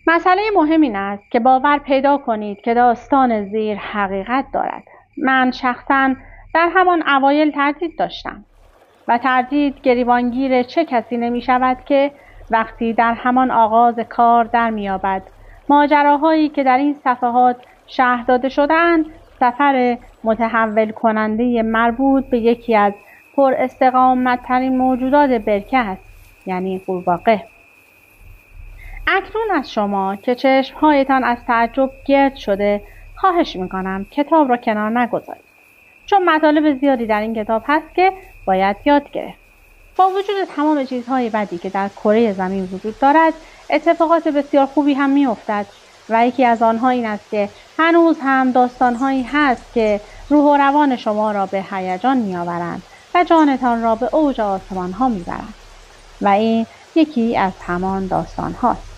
مسئله مهم این است که باور پیدا کنید که داستان زیر حقیقت دارد. من شخصاً در همان اوایل تردید داشتم و تردید گریبانگیر چه کسی نمی شود که وقتی در همان آغاز کار در می یابد ماجراهایی که در این صفحات شرح داده شده‌اند سفر متحول کننده مربوط به یکی از پر استقامت ترین موجودات برکه است، یعنی قورباغه. اکنون از شما که چشمهایتان از تعجب گرد شده خواهش میکنم کتاب را کنار نگذارید، چون مطالب زیادی در این کتاب هست که باید یاد گرفت. با وجود تمام چیزهای بدی که در کره زمین وجود دارد، اتفاقات بسیار خوبی هم میافتد و یکی از آنها این است که هنوز هم داستانهایی هست که روح و روان شما را به هیجان میآورند و جانتان را به اوج آسمان ها میبرند و این یکی از همان داستان هاست.